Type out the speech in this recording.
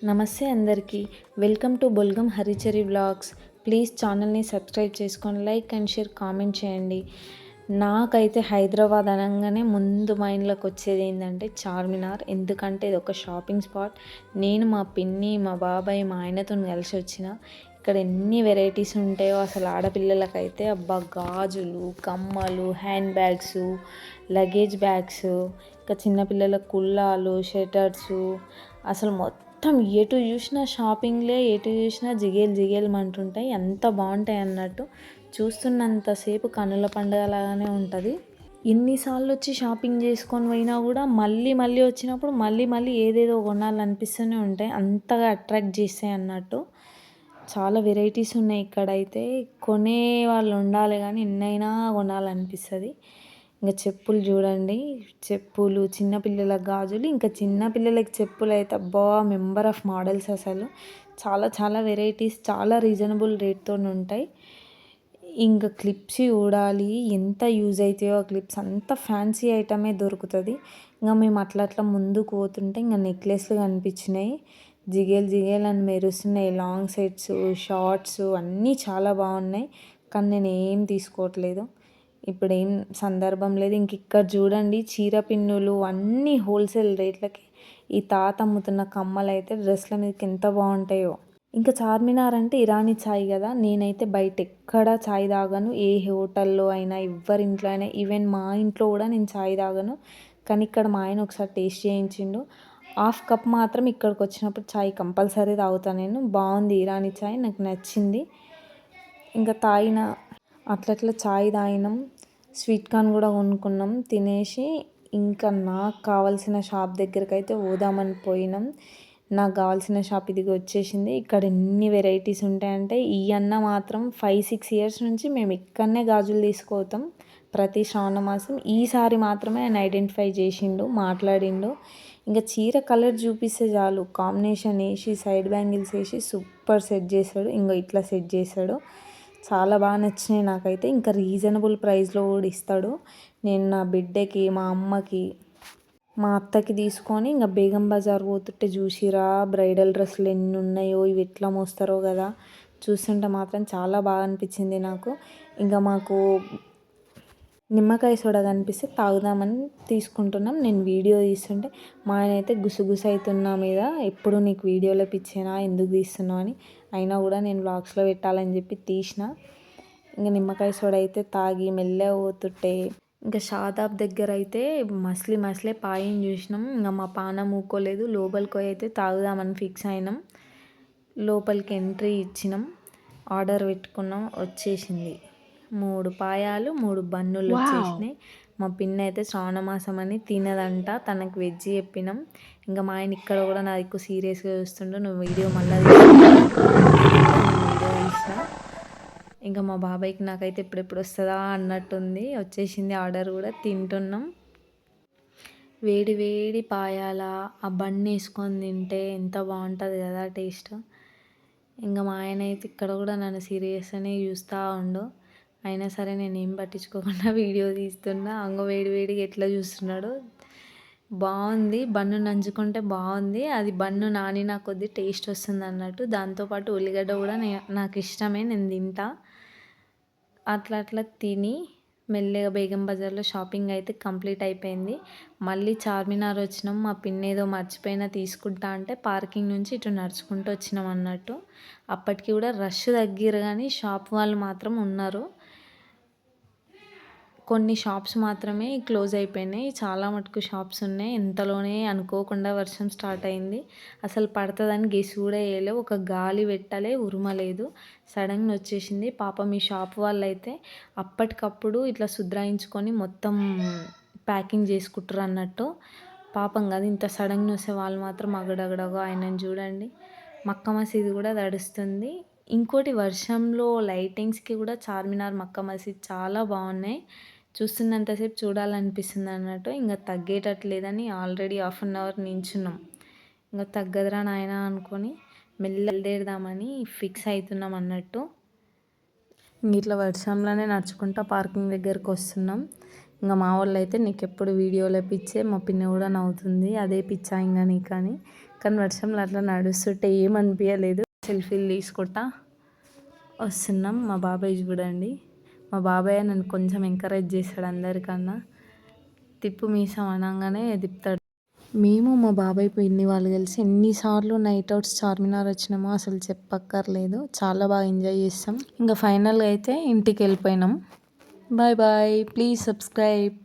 నమస్తే అందరికీ. Welcome to Bolgam Harichari vlogs. Please ఛానల్ని సబ్స్క్రైబ్ చేసుకొని లైక్ అండ్ షేర్ కామెంట్ చేయండి. నాకైతే హైదరాబాద్ అనగానే ముందు మైండ్లోకి వచ్చేది ఏంటంటే చార్మినార్. ఎందుకంటే ఇది ఒక షాపింగ్ స్పాట్. నేను మా పిన్ని, మా బాబాయ్, మా ఆయనతో కలిసి వచ్చిన. ఇక్కడ ఎన్ని వెరైటీస్ ఉంటాయో అసలు ఆడపిల్లలకైతే అబ్బా, గాజులు, కమ్మలు, హ్యాండ్ బ్యాగ్స్, లగేజ్ బ్యాగ్స్, ఇంకా చిన్నపిల్లల కుల్లాలు, షెటర్సు, అసలు మొత్తం ఎటు చూసినా షాపింగ్లే, ఎటు చూసినా జిగేలు అంటుంటాయి. ఎంత బాగుంటాయి అన్నట్టు చూస్తున్నంతసేపు కనుల పండుగలాగానే ఉంటుంది. ఎన్నిసార్లు వచ్చి షాపింగ్ చేసుకొని పోయినా కూడా మళ్ళీ వచ్చినప్పుడు మళ్ళీ ఏదేదో కొనాలనిపిస్తూనే ఉంటాయి. అంతగా అట్రాక్ట్ చేస్తాయి అన్నట్టు. చాలా వెరైటీస్ ఉన్నాయి ఇక్కడైతే. కొనే వాళ్ళు ఉండాలి కానీ ఎన్నైనా కొనాలనిపిస్తుంది. ఇంకా చెప్పులు చూడండి, చెప్పులు, చిన్నపిల్లల గాజులు, ఇంకా చిన్నపిల్లలకి చెప్పులు అయితే అబ్బా మెంబర్ ఆఫ్ మోడల్స్. అసలు చాలా వెరైటీస్, చాలా రీజనబుల్ రేట్తో ఉంటాయి. ఇంకా క్లిప్స్ చూడాలి, ఎంత యూజ్ అవుతాయో ఆ క్లిప్స్. అంత ఫ్యాన్సీ ఐటమే దొరుకుతుంది. ఇంకా మేము అట్లా ముందుకు పోతుంటే ఇంకా నెక్లెస్లు కనిపించినాయి. జిగేల్ అని మెరుస్తున్నాయి. లాంగ్ సెట్స్, షార్ట్స్ అన్నీ చాలా బాగున్నాయి. కానీ నేను ఏం తీసుకోవట్లేదు, ఇప్పుడు ఏం సందర్భం లేదు. ఇంక ఇక్కడ చూడండి, చీర పిన్నులు అన్నీ హోల్సేల్ రేట్లకి. ఈ తాత అమ్ముతున్న కమ్మలు అయితే డ్రెస్ల మీదకి ఎంత బాగుంటాయో. ఇంకా చార్మినార్ అంటే ఇరానీ ఛాయ్ కదా. నేనైతే బయట ఎక్కడ ఛాయ్ తాగను. ఏ హోటల్లో అయినా, ఎవరింట్లో అయినా, ఈవెన్ మా ఇంట్లో కూడా నేను ఛాయ్ తాగను. కానీ ఇక్కడ మా ఆయన ఒకసారి టేస్ట్ చేయించిండు. హాఫ్ కప్ మాత్రం ఇక్కడికి వచ్చినప్పుడు ఛాయ్ కంపల్సరీ తాగుతాను నేను. బాగుంది ఇరానీ ఛాయ్, నాకు నచ్చింది. ఇంకా తాగిన అట్లా ఛాయ్ తాగినాం. స్వీట్ కార్న్ కూడా కొనుక్కున్నాం. తినేసి ఇంకా నాకు కావాల్సిన షాప్ దగ్గరికి అయితే పోదామని పోయినాం. నాకు కావాల్సిన షాప్ ఇదిగా వచ్చేసింది. ఇక్కడ ఎన్ని వెరైటీస్ ఉంటాయంటే, ఈ అన్న మాత్రం 5-6 ఇయర్స్ నుంచి మేము ఇక్కడనే గాజులు తీసుకోతాం ప్రతి శ్రావణ మాసం. ఈసారి మాత్రమే ఆయన ఐడెంటిఫై చేసిండు, మాట్లాడిండు. ఇంకా చీర కలర్ చూపిస్తే చాలు, కాంబినేషన్ వేసి సైడ్ బ్యాంగిల్స్ వేసి సూపర్ సెట్ చేశాడు. ఇంకో ఇట్లా సెట్ చేశాడు. చాలా బాగా నచ్చినాయి నాకైతే. ఇంకా రీజనబుల్ ప్రైస్లో కూడా ఇస్తాడు. నేను నా బిడ్డకి, మా అమ్మకి, మా అత్తకి తీసుకొని ఇంకా బేగం బజార్ పోతుంటే చూసిరా బ్రైడల్ డ్రెస్సులు ఎన్ని ఉన్నాయో, ఇవి ఎట్లా మోస్తారో కదా. చూస్తుంటే మాత్రం చాలా బాగా అనిపించింది నాకు. ఇంకా మాకు నిమ్మకాయ సోడా కనిపిస్తే తాగుదామని తీసుకుంటున్నాం. నేను వీడియో తీస్తుంటే మా ఆయన అయితే గుసగుస అవుతున్నా మీద, ఎప్పుడు నీకు వీడియోలో పిచ్చేనా, ఎందుకు తీస్తున్నావు అని. అయినా కూడా నేను వ్లాగ్స్లో పెట్టాలని చెప్పి తీసిన. ఇంకా నిమ్మకాయ సోడా అయితే తాగి మెల్లగా పోతుంటే ఇంకా షాదాబ్ దగ్గర అయితే మసలే పాయని చూసినాం. ఇంకా మా పానం ఊకోలేదు. లోపలికి అయితే తాగుదామని ఫిక్స్ అయినాం. లోపలికి ఎంట్రీ ఇచ్చినాం, ఆర్డర్ పెట్టుకున్నాం, వచ్చేసింది. 3 పాయాలు, 3 బన్నులు వచ్చేసినాయి. మా పిన్ని అయితే శ్రావణమాసం అని తినదంట, తనకు వెజ్ చెప్పినాం. ఇంకా మా ఆయన ఇక్కడ కూడా నా ఎక్కువ సీరియస్గా చూస్తుండే, నువ్వు వీడియో మళ్ళీ వీడియో తీసిన. ఇంకా మా బాబాయ్కి నాకైతే ఎప్పుడెప్పుడు వస్తుందా అన్నట్టుంది. వచ్చేసింది ఆర్డర్ కూడా. తింటున్నాం. వేడి పాయాల ఆ బన్ వేసుకొని తింటే ఎంత బాగుంటుంది కదా టేస్ట్. ఇంకా మా ఆయన అయితే ఇక్కడ కూడా నన్ను సీరియస్గానే చూస్తూ ఉండు. అయినా సరే నేను ఏం పట్టించుకోకుండా వీడియో తీస్తున్నా. అంగ వేడిగా ఎట్లా చూస్తున్నాడు. బాగుంది, బన్ను నంచుకుంటే బాగుంది. అది బన్ను నానిన కొద్దీ టేస్ట్ వస్తుంది అన్నట్టు. దాంతోపాటు ఉల్లిగడ్డ కూడా నాకు ఇష్టమే, నేను తింటా. అట్లా తిని మెల్లగా బేగం బజార్లో షాపింగ్ అయితే కంప్లీట్ అయిపోయింది. మళ్ళీ చార్మినార్ వచ్చినాం. మా పిన్ని ఏదో మర్చిపోయినా తీసుకుంటా అంటే పార్కింగ్ నుంచి ఇటు నడుచుకుంటూ వచ్చినాం అన్నట్టు. అప్పటికి కూడా రష్ తగ్గిరు కానీ షాప్ వాళ్ళు మాత్రం ఉన్నారు. కొన్ని షాప్స్ మాత్రమే క్లోజ్ అయిపోయినాయి. చాలా మటుకు షాప్స్ ఉన్నాయి. ఇంతలోనే అనుకోకుండా వర్షం స్టార్ట్ అయింది. అసలు పడుతుందని గెస్ కూడా వేయలే. ఒక గాలి పెట్టలే, ఉరుమలేదు, సడన్గా వచ్చేసింది. పాపం ఈ షాప్ వాళ్ళు అయితే అప్పటికప్పుడు ఇట్లా సుద్రాయించుకొని మొత్తం ప్యాకింగ్ చేసుకుంటారు అన్నట్టు. పాపం కదా, ఇంత సడన్గా వస్తే వాళ్ళు మాత్రం అగడగడగా. ఆయనను చూడండి, మక్కా మసీద్ కూడా తడుస్తుంది. ఇంకోటి, వర్షంలో లైటింగ్స్కి కూడా చార్మినార్, మక్కా మసీద్ చాలా బాగున్నాయి. చూస్తున్నంతసేపు చూడాలనిపిస్తుంది అన్నట్టు. ఇంకా తగ్గేటట్లేదని ఆల్రెడీ 1/2 అవర్ నించున్నాం. ఇంకా తగ్గదురా నాయన అనుకొని మెల్లదేడదామని ఫిక్స్ అవుతున్నాం అన్నట్టు. ఇట్లా వర్షంలోనే నడుచుకుంటా పార్కింగ్ దగ్గరకు వస్తున్నాం. ఇంకా మా వాళ్ళు అయితే నీకు ఎప్పుడు వీడియోలో పిచ్చే, మా పిన్న కూడా నవ్వుతుంది, అదే పిచ్చా ఇంకా నీకని. కానీ వర్షంలో అట్లా నడుస్తుంటే ఏమనిపించలేదు. సెల్ఫీలు తీసుకుంటా వస్తున్నాం. మా బాబాయ్ చూడండి, మా బాబాయ్ నన్ను కొంచెం ఎంకరేజ్ చేస్తాడు అందరికన్నా. తిప్పు మీసం అనగానే తిప్పుతాడు. మేము మా బాబాయ్ పిన్ని వాళ్ళు కలిసి ఎన్నిసార్లు నైట్ అవుట్స్ చార్మినార్ వచ్చినామో అసలు చెప్పక్కర్లేదు. చాలా బాగా ఎంజాయ్ చేస్తాం. ఇంకా ఫైనల్గా అయితే ఇంటికి వెళ్ళిపోయినాం. Bye bye, please subscribe.